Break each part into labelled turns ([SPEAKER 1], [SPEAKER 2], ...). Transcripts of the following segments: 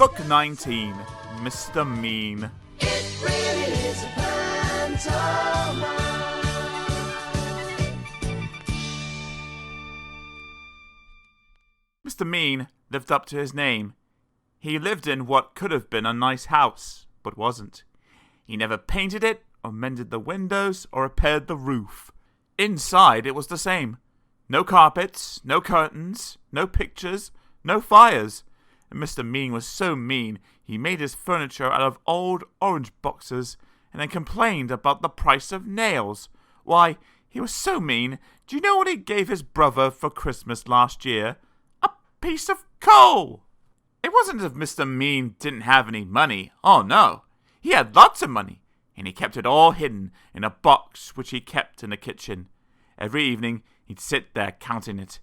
[SPEAKER 1] Book 19, Mr. Mean.
[SPEAKER 2] It really is a pantomime.
[SPEAKER 1] Mr. Mean lived up to his name. He lived in what could have been a nice house, but wasn't. He never painted it, or mended the windows, or repaired the roof. Inside it was the same. No carpets, no curtains, no pictures, no fires. And Mr. Mean was so mean, he made his furniture out of old orange boxes, and then complained about the price of nails. Why, he was so mean. Do you know what he gave his brother for Christmas last year? A piece of coal! It wasn't as if Mr. Mean didn't have any money. Oh no, he had lots of money, and he kept it all hidden in a box which he kept in the kitchen. Every evening he'd sit there counting it.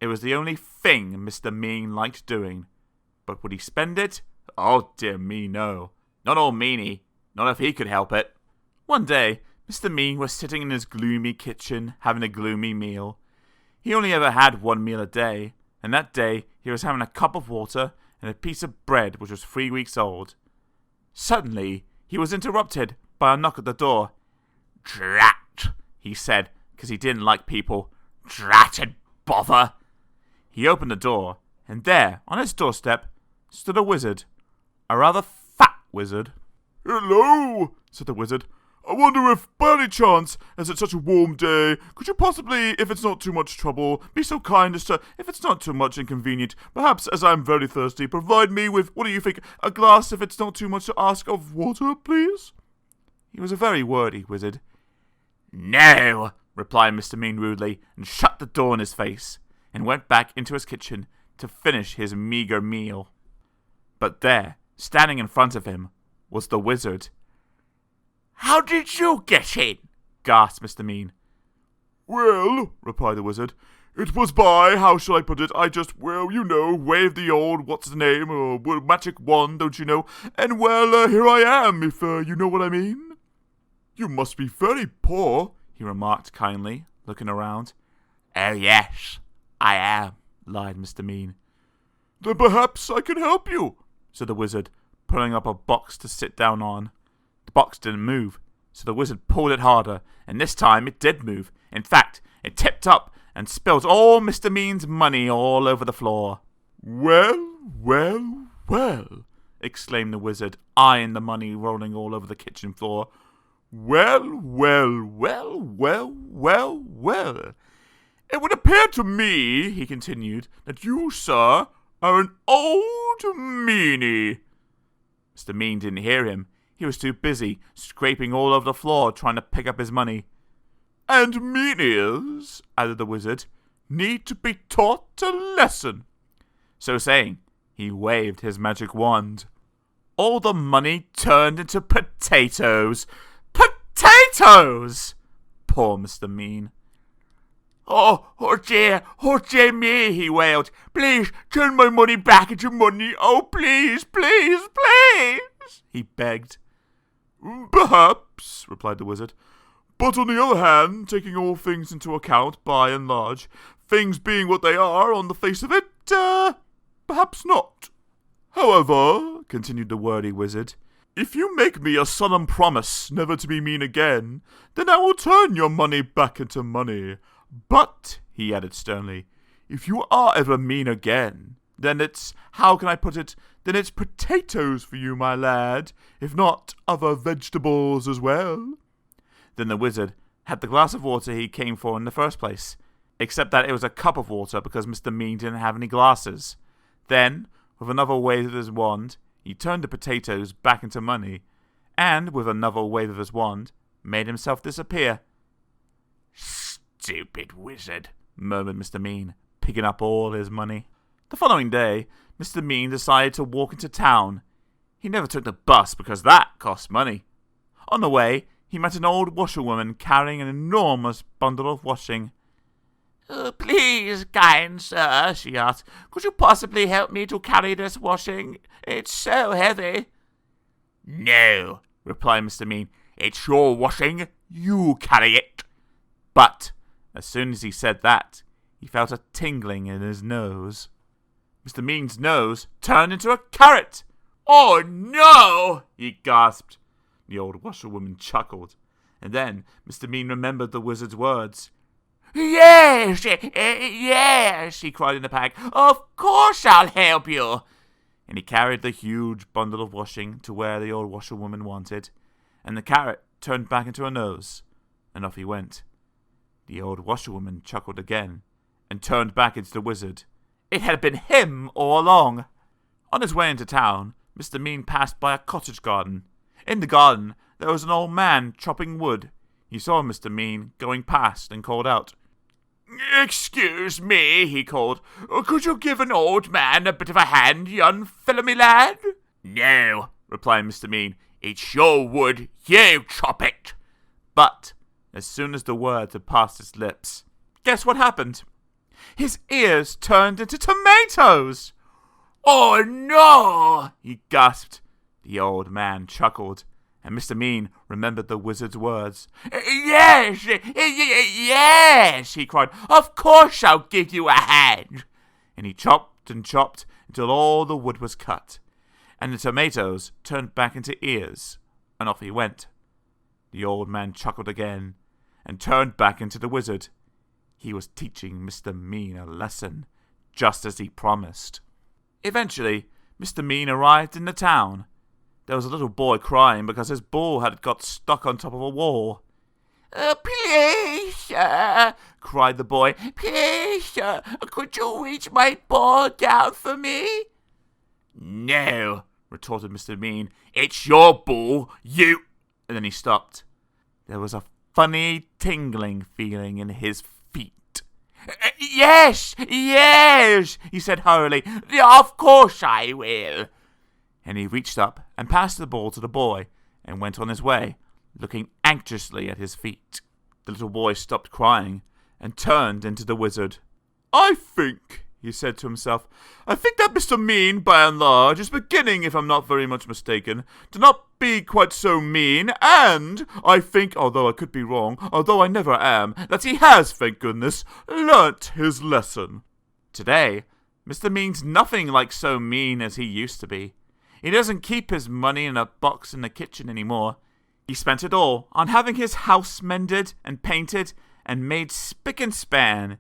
[SPEAKER 1] It was the only thing Mr. Mean liked doing. But would he spend it? Oh dear me, no. Not old Meanie. Not if he could help it. One day, Mr. Mean was sitting in his gloomy kitchen, having a gloomy meal. He only ever had one meal a day, and that day he was having a cup of water and a piece of bread which was 3 weeks old. Suddenly, he was interrupted by a knock at the door. "Drat," he said, because he didn't like people. "Dratted bother." He opened the door, and there, on his doorstep, stood a wizard. A rather fat wizard.
[SPEAKER 3] "Hello," said the wizard. "I wonder if, by any chance, as it's such a warm day, could you possibly, if it's not too much trouble, be so kind as to, if it's not too much inconvenient, perhaps, as I'm very thirsty, provide me with, what do you think, a glass, if it's not too much to ask, of water, please?"
[SPEAKER 1] He was a very wordy wizard. "No," replied Mr. Mean rudely, and shut the door in his face, and went back into his kitchen to finish his meagre meal. But there, standing in front of him, was the wizard. "How did you get in?" gasped Mr. Mean.
[SPEAKER 3] "Well," replied the wizard, "it was by, how shall I put it, I just, well, you know, waved the old, what's-his-name, magic wand, don't you know, and, well, here I am, if you know what I mean." "You must be very poor,"
[SPEAKER 1] he remarked kindly, looking around. "Oh, yes, I am," lied Mr. Mean.
[SPEAKER 3] "Then perhaps I can help you,"
[SPEAKER 1] said the wizard, pulling up a box to sit down on. The box didn't move, so the wizard pulled it harder, and this time it did move. In fact, it tipped up and spilled all Mr. Mean's money all over the floor.
[SPEAKER 3] "Well, well, well,"
[SPEAKER 1] exclaimed the wizard, eyeing the money rolling all over the kitchen floor.
[SPEAKER 3] "Well, well, well, well, well, well. It would appear to me," he continued, "that you, sir, are an old meanie."
[SPEAKER 1] Mr. Mean didn't hear him. He was too busy scraping all over the floor trying to pick up his money.
[SPEAKER 3] "And meanies," added the wizard, "need to be taught a lesson."
[SPEAKER 1] So saying, he waved his magic wand. All the money turned into potatoes. Potatoes! Poor Mr. Mean. Oh dear me," he wailed. "Please turn my money back into money. Oh, please, please, please," he begged.
[SPEAKER 3] "Perhaps," replied the wizard. "But on the other hand, taking all things into account, by and large, things being what they are on the face of it, perhaps not. However," continued the wordy wizard, "if you make me a solemn promise never to be mean again, then I will turn your money back into money. But," he added sternly, "if you are ever mean again, then it's, how can I put it, then it's potatoes for you, my lad, if not other vegetables as well."
[SPEAKER 1] Then the wizard had the glass of water he came for in the first place, except that it was a cup of water because Mr. Mean didn't have any glasses. Then, with another wave of his wand, he turned the potatoes back into money, and, with another wave of his wand, made himself disappear. "Stupid wizard," murmured Mr. Mean, picking up all his money. The following day, Mr. Mean decided to walk into town. He never took the bus because that cost money. On the way, he met an old washerwoman carrying an enormous bundle of washing. "Please, kind sir," she asked, "could you possibly help me to carry this washing? It's so heavy." "No," replied Mr. Mean. "It's your washing. You carry it." But, as soon as he said that, he felt a tingling in his nose. Mr. Mean's nose turned into a carrot. "Oh no!" he gasped. The old washerwoman chuckled, and then Mr. Mean remembered the wizard's words. "Yes, yes," he cried in a panic. "Of course I'll help you." And he carried the huge bundle of washing to where the old washerwoman wanted, and the carrot turned back into a nose, and off he went. The old washerwoman chuckled again, and turned back into the wizard. It had been him all along. On his way into town, Mr. Mean passed by a cottage garden. In the garden, there was an old man chopping wood. He saw Mr. Mean going past and called out. "Excuse me," he called. "Could you give an old man a bit of a hand, young fellow me lad?" "No," replied Mr. Mean. "It's your wood. You chop it." But as soon as the words had passed his lips, guess what happened? His ears turned into tomatoes. "Oh no!" he gasped. The old man chuckled, and Mr. Mean remembered the wizard's words. "Yes, yes," he cried. "Of course I'll give you a hand." And he chopped and chopped until all the wood was cut, and the tomatoes turned back into ears, and off he went. The old man chuckled again, and turned back into the wizard. He was teaching Mr. Mean a lesson, just as he promised. Eventually, Mr. Mean arrived in the town. There was a little boy crying because his ball had got stuck on top of a wall. "Please, sir," cried the boy. "Please, sir, could you reach my ball down for me?" "No," retorted Mr. Mean. "It's your ball, you—" And then he stopped. There was a funny tingling feeling in his feet. "Yes, yes," he said hurriedly. "Of course I will." And he reached up and passed the ball to the boy and went on his way, looking anxiously at his feet. The little boy stopped crying and turned into the wizard. "I think," he said to himself, "I think that Mr. Mean, by and large, is beginning, if I'm not very much mistaken, to not be quite so mean, and I think, although I could be wrong, although I never am, that he has, thank goodness, learnt his lesson." Today, Mr. Mean's nothing like so mean as he used to be. He doesn't keep his money in a box in the kitchen anymore. He spent it all on having his house mended and painted and made spick and span.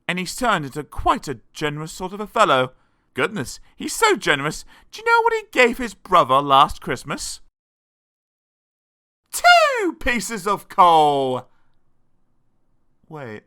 [SPEAKER 1] And he's turned into quite a generous sort of a fellow. Goodness, he's so generous. Do you know what he gave his brother last Christmas? 2 pieces of coal. Wait.